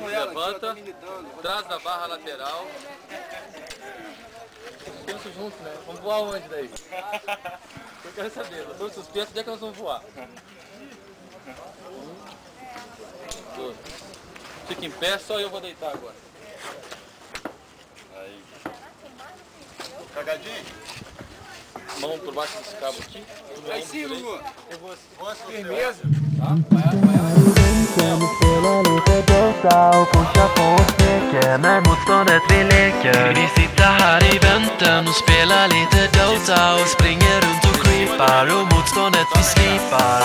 Levanta, traz da barra lateral. Suspenso junto, né? Vamos voar onde daí? Eu quero saber, nós estamos suspensos, onde é que nós vamos voar? Dois. Fica em pé, só eu vou deitar agora. Aí. Cagadinho? Mão por baixo desse cabo aqui. Aí sim, Lulu. Eu vou assim. Firmeza. Tá? Vai. Spelar lite Dota och pusha på oss mycket. När motståndet vi leker. Vi sitter här i väntan och spelar lite Dota och springer runt och creepar och motståndet vi slipar.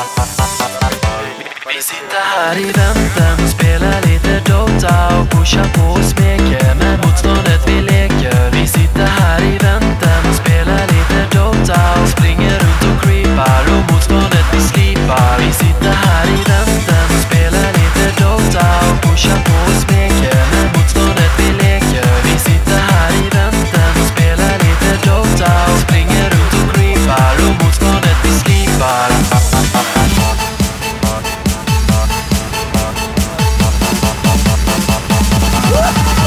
Vi sitter här i väntan och spelar lite Dota och pusha på oss mycket. När motståndet vi leker. Vi sitter här i väntan och spelar lite Dota och springer runt och creepar och motståndet vi slipar. Vi sitter här i väntan och spelar lite Dota och pushar på oss mycket. När motståndet vi leker. Vi sitter här i väntan och spelar lite Dota och springer runt och creepar och motståndet vi slipar. Woo!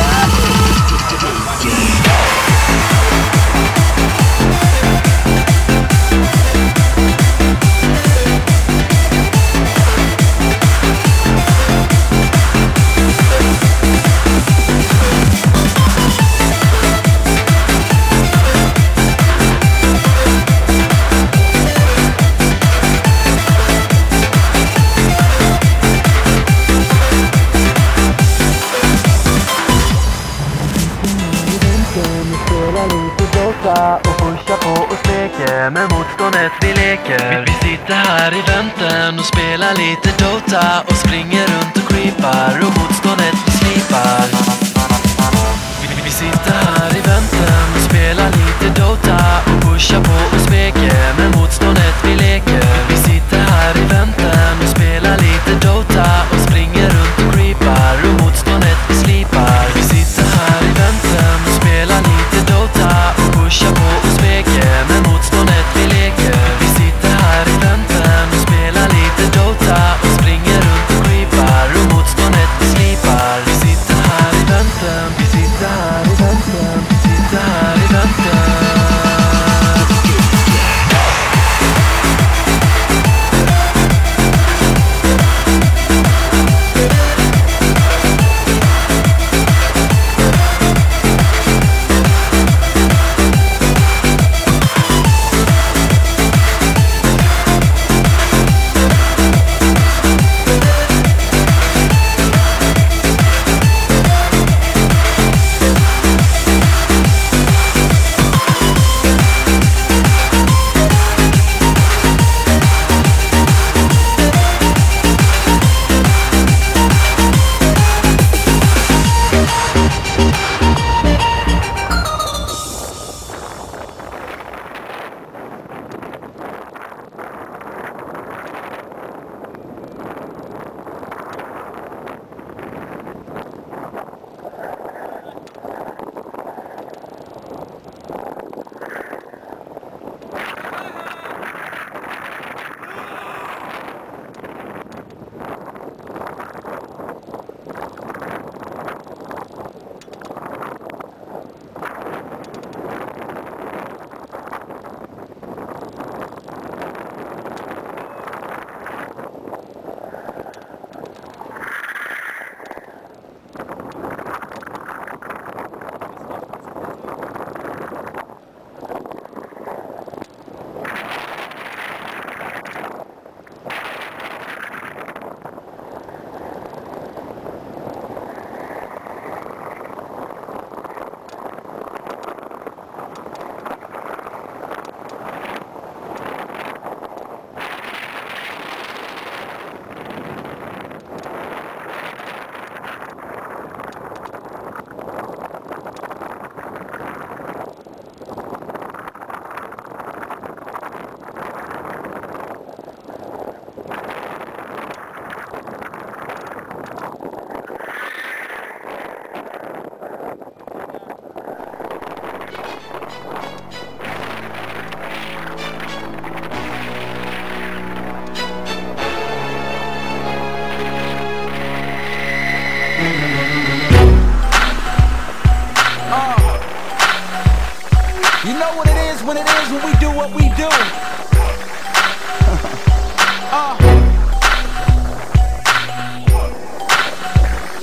You know what it is when we do what we do.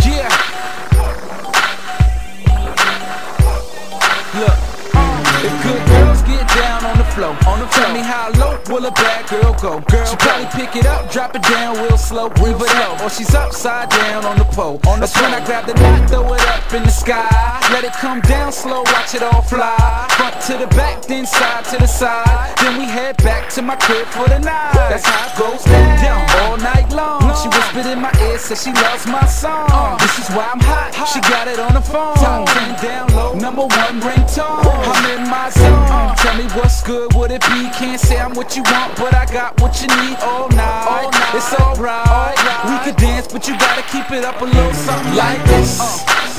Yeah. Look, if good girls get down on the floor, tell me how low will a bad girl go? She probably pick it up, drop it down real slow, leave it up, or she's upside down on the pole. That's when I grab the knot, throw it up in the sky, let it come down slow, watch it all fly. Front to the back, then side to the side, then we head back to my crib for the night. That's how it goes down all night long. She whispered in my ear, said she loves my song. This is why I'm hot, she got it on the phone. Top 10 down low, #1 ringtone. I'm in my zone. Tell me what's good, would it be? Can't say I'm what you want, but I got what you need all night. It's alright, we could dance, but you gotta keep it up a little something like this,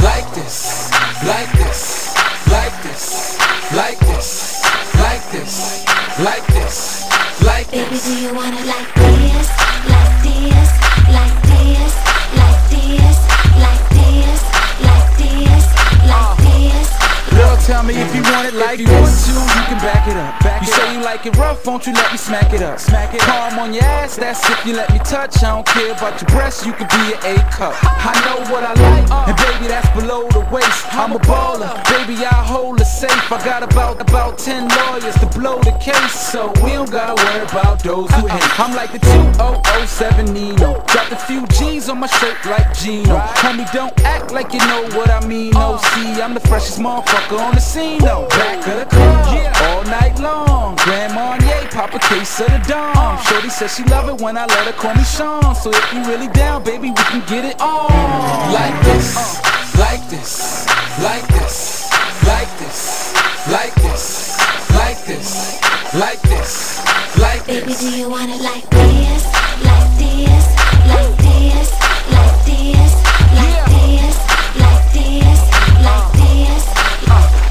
like this, like this, like this, like this, like this, like this, like this. Baby, do you want it like this, like this, like this, like this, like this, like this, like this? Girl, tell me if you want it like this. You can back it up. You say you like it rough, won't you let me smack it up? Palm on your ass, that's if you let me touch. I don't care about your breasts, you could be an A cup. I know what I like, and baby, that's below the waist. I'm a baller, baby, I hold the safe. I got about 10 lawyers to blow the case, so we don't gotta worry about those who hate. I'm like the 2007 Nino, dropped a few G's on my shirt like Gino. Homie, don't act like you know what I mean. Oh, see, I'm the freshest motherfucker on the scene, though. Back of the club, all night long. Grand Marnier, pop a case of the Dom. Shorty says she love it when I let her call me Sean. So if you really down, baby, we can get it on. Like this, like this, like this, like this, like this, like this, like this, like this. Baby, do you want it like this, like this, like this, like this, like this, like this, like this?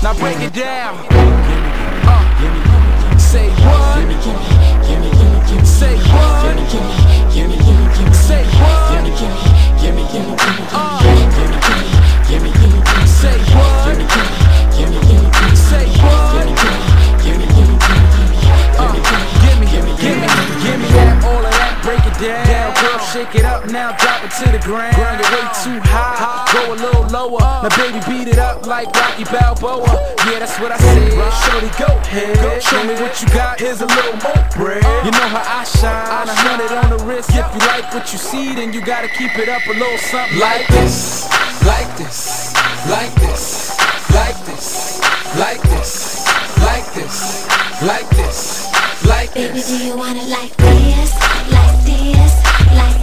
Now break it down. Say what? Say what? Say what? Say what? Say what? Give me that, all of that, break it down. Girl, shake it up now, drop it to the ground. Girl, you're way too high, go a little lower. Now baby, beat it up like Rocky Balboa. Yeah, that's what I said. Shorty, go ahead, show me what you got. Here's a little more bread. You know how I shine, 100 on the wrist. If you like what you see, then you gotta keep it up a little something like this, like this, like this, like this, like this, like this, like this, like this. Baby, do you want it like this, like this, like